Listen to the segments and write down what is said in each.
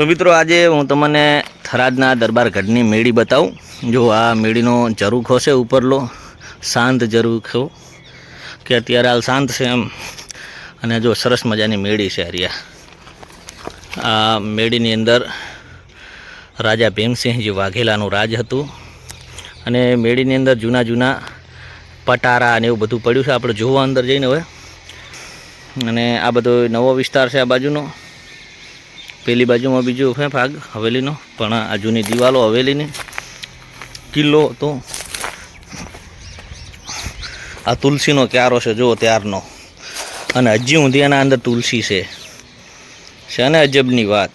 તો મિત્રો આજે હું તમને થરાદના દરબારગઢની મેળી બતાવું। જો આ મેળીનો ઝરૂખો છે ઉપરલો, શાંત ઝરૂખો કે અત્યારે હાલ શાંત છે એમ। અને જો સરસ મજાની મેળી છે હરિયા। આ મેળીની અંદર રાજા ભીમસિંહજી વાઘેલાનું રાજ હતું અને મેળીની અંદર જૂના જૂના પટારા અને એવું બધું પડ્યું છે। આપણે જોવા અંદર જઈને હવે। અને આ બધો નવો વિસ્તાર છે આ બાજુનો। પેલી બાજુમાં બીજો છે ભાગ હવેલીનો, પણ આ જૂની દિવાલો હવેલીની કિલ્લો હતો। આ તુલસીનો ક્યારો છે જો ત્યારનો, અને હજી ઊંધી એના અંદર તુલસી છે ને અજબની વાત।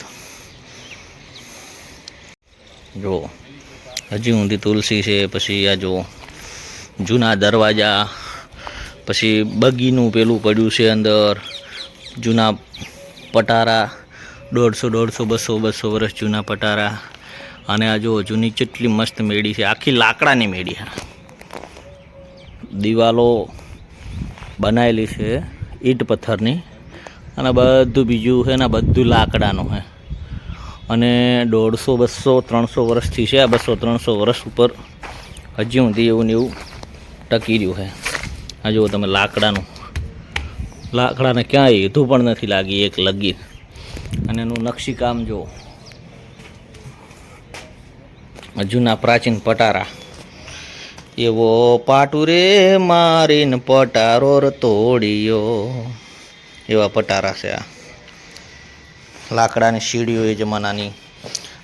જો હજી ઊંધી તુલસી છે। પછી આ જો જૂના દરવાજા, પછી બગીનું પેલું પડ્યું છે અંદર, જૂના પટારા 150, 200 વર્ષ જૂના પટારા। અને આ જો જૂની કેટલી મસ્ત મેળી છે, આખી લાકડાની મેળી છે। દિવાલો બનાવેલી છે ઈંટ પથ્થરની, અને બધું બીજું છે ને બધું લાકડાનું છે। અને 150, 200, 300 વર્ષથી છે, 200-300 વર્ષ ઉપર હજી સુધી એવું ને એવું ટકી રહ્યું છે। આ જુઓ તમે લાકડાને ક્યાંય હેતું પણ નથી લાગી એક લગી। અને એનું નકશીકામ જો, જૂના પ્રાચીન પટારા, એવો પાટુ રે મારીને પટારો તોડ્યો, એવા પટારા છે આ। લાકડાની સીડીઓ એ જમાનાની।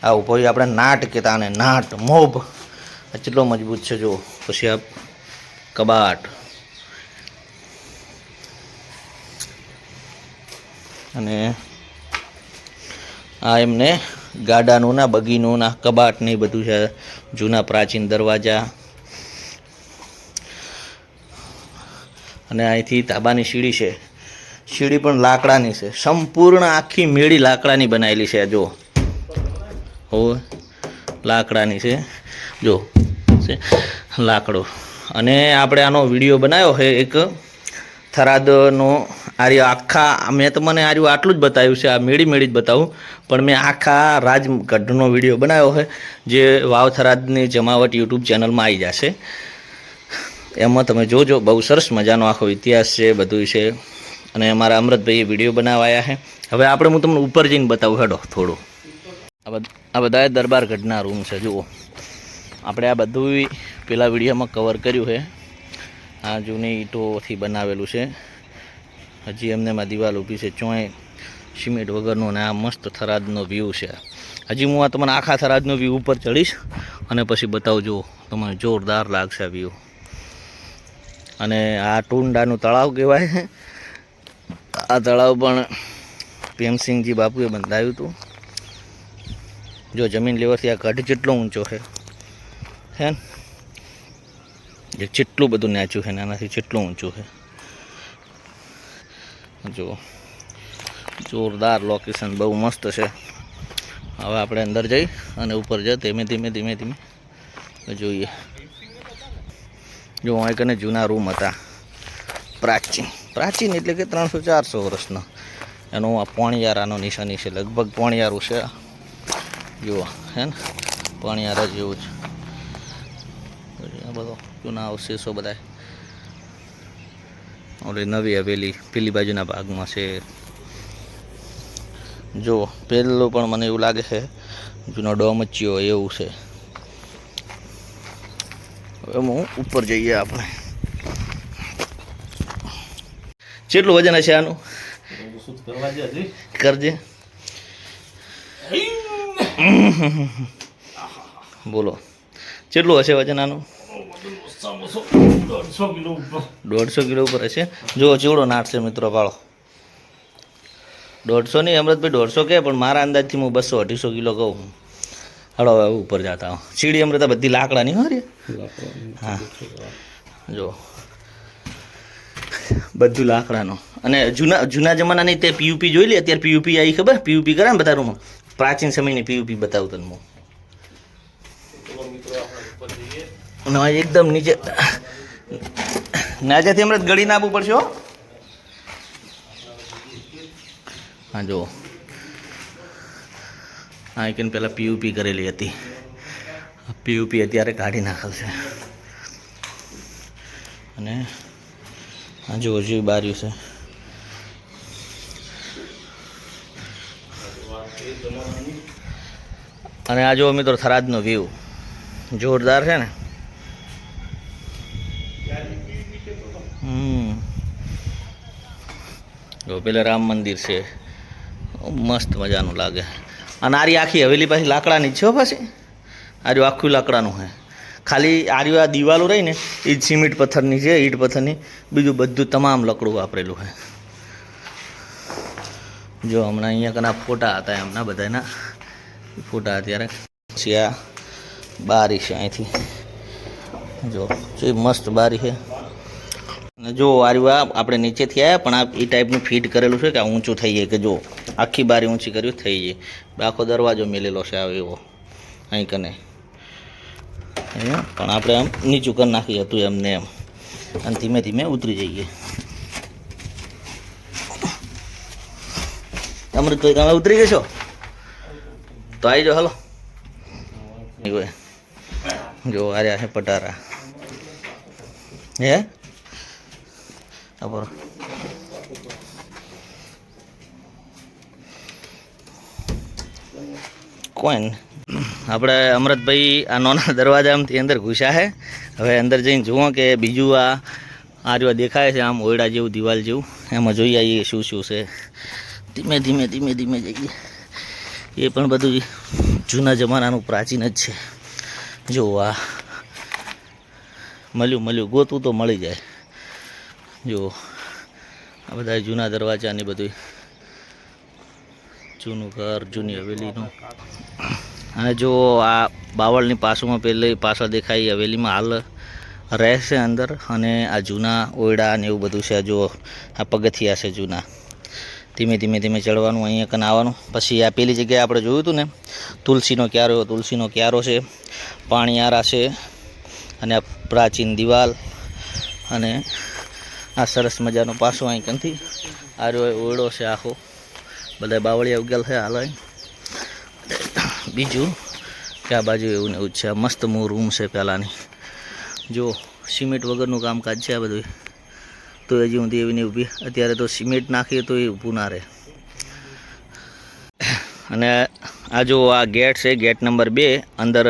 આ ઉપર આપણે નાટ કહેતા, અને નાટ મોભ કેટલો મજબૂત છે જો। પછી આ કબાટ, અને આ એમને ગાડાનું ના બગીનું ના કબાટ ને બધું છે। જૂના પ્રાચીન દરવાજા, અને અહીંથી તાબાની સીડી છે, સીડી પણ લાકડાની છે। સંપૂર્ણ આખી મેળી લાકડાની બનાવેલી છે। જો હો લાકડાની છે, જો છે લાકડો। અને આપણે આનો વિડીયો બનાવ્યો છે એક થરાદનો। આખા મેં તમને આટલું જ બતાવ્યું છે, આ મેળી જ બતાવું, પણ મેં આખા રાજગઢનો વિડીયો બનાવ્યો છે, જે વાવ થરાદની જમાવટ યુટ્યુબ ચેનલમાં આવી જશે। એમાં તમે જોજો, બહુ સરસ મજાનો આખો ઇતિહાસ છે, બધું છે। અને અમારા અમૃતભાઈએ વિડીયો બનાવાયા છે। હવે આપણે હું તમને ઉપર જઈને બતાવું, હેડો થોડું। આ બધા દરબારગઢના રૂમ છે જુઓ। આપણે આ બધું પેલા વિડીયોમાં કવર કર્યું છે। આ જૂની ઈંટોથી બનાવેલું છે, હજી એમને દિવાલ ઊભી છે, ચોય સિમેન્ટ વગરનું। અને આ મસ્ત થરાદનો વ્યૂ છે। હજી હું આ તમને આખા થરાદનો વ્યૂ ઉપર ચડીશ અને પછી બતાવજો, તમને જોરદાર લાગશે આ વ્યૂ। અને આ ટુંડાનું તળાવ કહેવાય છે। આ તળાવ પણ ભીમસિંહજી બાપુએ બંધાવ્યું હતું। જો જમીન લેવલથી આ ગઢ જેટલો ઊંચો છે ને, જેટલું બધું નેચું છે એનાથી જેટલું ઊંચું છે। જો જોરદાર લોકેશન, બહુ મસ્ત છે। હવે આપણે અંદર જઈ અને ઉપર ધીમે ધીમે જોઈએ। જો અહીં કને જૂના રૂમ હતા, પ્રાચીન એટલે કે 300-400 વર્ષનો। એનું આ પોણિયારાનો નિશાની છે, લગભગ પોણિયારું છે જુઓ, હે ને પોણિયારા જેવું જ। આ બધો જૂના અવશેષો બધા ઓલી નવી હવેલી પેલી બાજુના ભાગમાં છે। જો પેલું પણ મને એવું લાગે છે જૂનો ડોમચ્યો એવું છે। હવે હું ઉપર જઈએ આપણે। કેટલું વજન હશે આનું? કરજે બોલો, કેટલું હશે વજન આનું? 150 કિલો ઉપર હશે। જો ચેવડો નાટ છે મિત્રો, પાળો 150 નહીં અમૃતભાઈ, 150 કે, પણ મારા અંદાજથી હું 200-250 કિલો કહું। હળો હવે ઉપર જતા સીડી અમૃતા બધી લાકડાની હો રે। હા જો બધું લાકડાનું। અને જૂના જમાનાની તે પીયુપી જોઈ લે, અત્યારે પીયુપી આવી ખબર, પીયુપી કરે ને બધા રૂમમાં, પ્રાચીન સમયની પીયુપી બતાવું તને હું। એકદમ નીચે નાજાથી હમણાં ગળી નાખવું પડશે હો। હા જો આ કે પહેલાં પીયુપી કરેલી હતી, પીયુપી અત્યારે કાઢી નાખેલ છે. અને હજુ હજુ બાર્યું છે. અને આ જો મિત્રો થરાદનો વ્યૂ જોરદાર છે ને. જો પેલા રામ મંદિર છે, મસ્ત મજાનું લાગે. અને આરી આખી હવેલી પાછી લાકડાની જ છે પાછી. આર્યું આખું લાકડાનું છે. ખાલી આર્યું આ દિવાલો રહી ને એ જ સિમેન્ટ પથ્થરની છે, ઈંટ પથ્થરની. બીજું બધું તમામ લકડું વાપરેલું છે. જો હમણાં અહીંયા કના ફોટા હતા એમના બધાના ફોટા અત્યારે. પછી આ બારી છે અહીંથી, જો જે મસ્ત બારી છે. અને જો આર્યું આ આપણે નીચેથી આવ્યા પણ આ એ ટાઈપનું ફિટ કરેલું છે કે આ ઊંચું થઈ જાય, કે જો આખી બારી ઊંચી કર્યું થઈ જાય. આખો દરવાજો મેલેલો છે આવે એવો અહીં કને. પણ આપણે આમ નીચું કરી નાખી હતું એમને એમ, અને ધીમે ધીમે ઉતરી જઈએ. અમૃતભાઈ તમે ઉતરી ગયા છો તો આવી જાઓ, હાલો. જો આર્યા છે પટારા હે બરાબર. કોઈ આપણે અમૃતભાઈ આ નાના દરવાજામાંથી અંદર ઘૂસ્યા છે. હવે અંદર જઈને જુઓ કે બીજું આ જો દેખાય છે આમ ઓયડા જેવું, દિવાલ જેવું, એમાં જોઈ આવીએ શું શું છે. ધીમે ધીમે ધીમે ધીમે જઈએ. એ પણ બધું જૂના જમાનાનું પ્રાચીન જ છે. જો આ મળ્યું ગોતું તો મળી જાય. જો આ બધા જૂના દરવાજાની બધું જૂનું ઘર, જૂની હવેલીનું. અને જો આ બાવળની પાસોમાં પહેલે પાછળ દેખાય હવેલીમાં હાલ રહેશે અંદર. અને આ જૂના ઓયડા ને એવું બધું છે. જો આ પગથિયા છે જૂના. ધીમે ધીમે ધીમે ચડવાનું, અહીંયા કને આવવાનું. પછી આ પેલી જગ્યાએ આપણે જોયું હતું ને તુલસીનો ક્યારો છે, પાણીયારા છે, અને આ પ્રાચીન દિવાલ, અને આ સરસ મજાનો પાછો અહીં કંથી આ ઓયડો છે આખો. બધા બાવળિયા ઉગેલ છે હાલ. બીજું કે આ બાજુ એવું ને એવું જ છે. મસ્ત રૂમ છે પહેલાંની. જો સિમેન્ટ વગરનું કામકાજ છે આ બધું. તો હજી ઊંધી એવી નહીં ઊભી. અત્યારે તો સિમેન્ટ નાખીએ તો એ ઊભું ના રહે. અને આ જો આ ગેટ છે, ગેટ નંબર 2. અંદર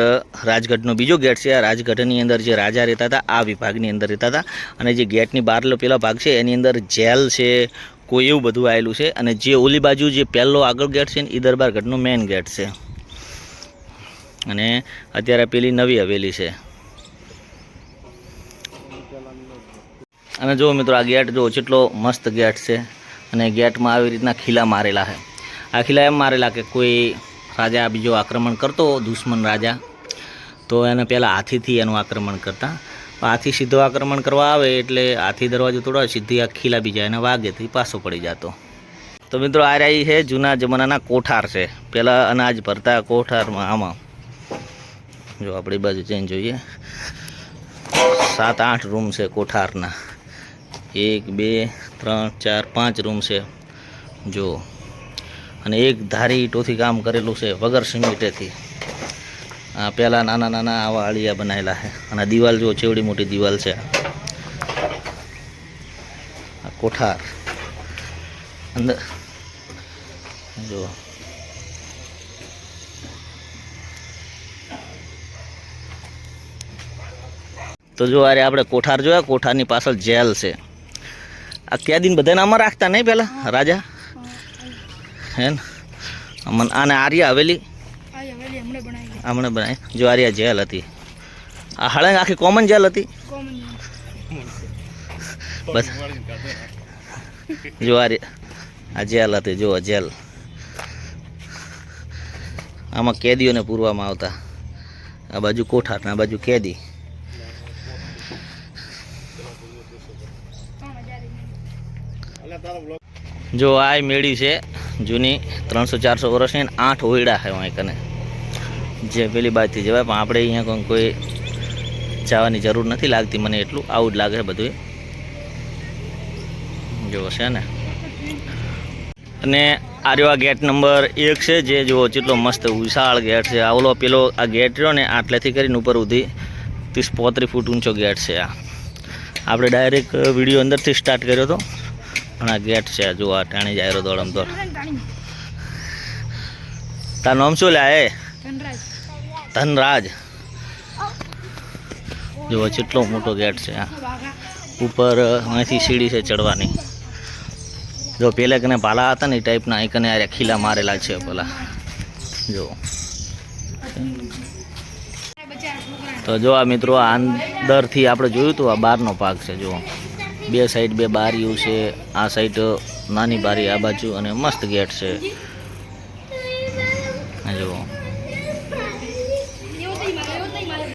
રાજગઢનો બીજો ગેટ છે. આ રાજગઢની અંદર જે રાજા રહેતા હતા આ વિભાગની અંદર રહેતા હતા. અને જે ગેટની બહારનો પેલા ભાગ છે એની અંદર જેલ છે, કોઈ એવું બધું આવેલું છે. અને જે ઓલી બાજુ જે પહેલો આગળ ગેટ છે ને એ દરબારગઢનો મેઇન ગેટ છે. અને અત્યારે પેલી નવી હવેલી છે. અને જો મિત્રો આ ગેટ જો કેટલો મસ્ત ગેટ છે. અને ગેટમાં આવી રીતના ખીલા મારેલા છે. આ ખીલા એમ મારેલા કે કોઈ રાજા બીજો આક્રમણ કરતો, દુશ્મન રાજા, તો એને પહેલાં હાથીથી એનું આક્રમણ કરતા. હાથી સીધો આક્રમણ કરવા આવે એટલે હાથી દરવાજો તોડવા સીધી આ ખીલા બીજા એને વાગેથી પાછો પડી જતો. તો મિત્રો આ રહી છે જૂના જમાનાના કોઠાર છે. પહેલાં અનાજ ભરતા કોઠારમાં. આમાં જો આપણી બાજુ જઈને જોઈએ 7-8 રૂમ છે કોઠારના. 1 2 3 4 5 રૂમ છે જો. અને એક ધારી ઈંટોથી કામ કરેલું છે વગર સિમેન્ટેથી. આ પહેલાં નાના નાના આવા અળિયા બનાવેલા છે. અને દિવાલ જો ચેવડી મોટી દિવાલ છે. આ કોઠાર અંદર જો. તો જો અરે આપણે કોઠાર જોયા, કોઠારની પાછળ જેલ છે. આ કેદીને બધાને આમાં રાખતા નહીં પહેલાં રાજા હે ને. આને આર્યા હવેલી હમણાં બનાવી. જો આર્યા જેલ હતી. આ હળંગ આખી કોમન જેલ હતી બસ. જો આ જેલ હતી. જો જેલ. આમાં કેદીઓને પૂરવામાં આવતા. આ બાજુ કોઠાર ને આ બાજુ કેદી. જો આ મેળી છે જૂની 300-400 વર્ષની. 8 ઓયડા છે અહીં કને જે પેલી બાજુથી જવાય. પણ આપણે અહીંયા કોઈ જવાની જરૂર નથી લાગતી મને એટલું. આવું જ લાગે છે બધું જો છે ને. અને આ રહ્યો આ ગેટ નંબર 1 છે, જે જુઓ કેટલો મસ્ત વિશાળ ગેટ છે. આવલો પેલો આ ગેટ રહ્યો ને આટલેથી કરીને ઉપર સુધી 30-35 ફૂટ ઊંચો ગેટ છે. આ આપણે ડાયરેક્ટ વિડીયો અંદરથી સ્ટાર્ટ કર્યો હતો, પણ આ ગેટ છે. જુઓ આ ટાણી જાય રહ્યો દોડમ દોડ. તારું નામ શું લે? ધનરાજ. જુઓ કેટલો મોટો ગેટ છે. આ ઉપર અહીંથી સીડી છે ચડવાની. જો પેલા કને ભાલા હતા ને એ ટાઈપના અહીં કને આ ખીલા મારેલા છે પેલા. જો તો જો આ મિત્રો આ અંદરથી આપણે જોયું હતું, આ બહારનો ભાગ છે. જુઓ 2 સાઈડ 2 બારીઓ છે. આ સાઈડ નાની બારી આ બાજુ, અને મસ્ત ગેટ છે.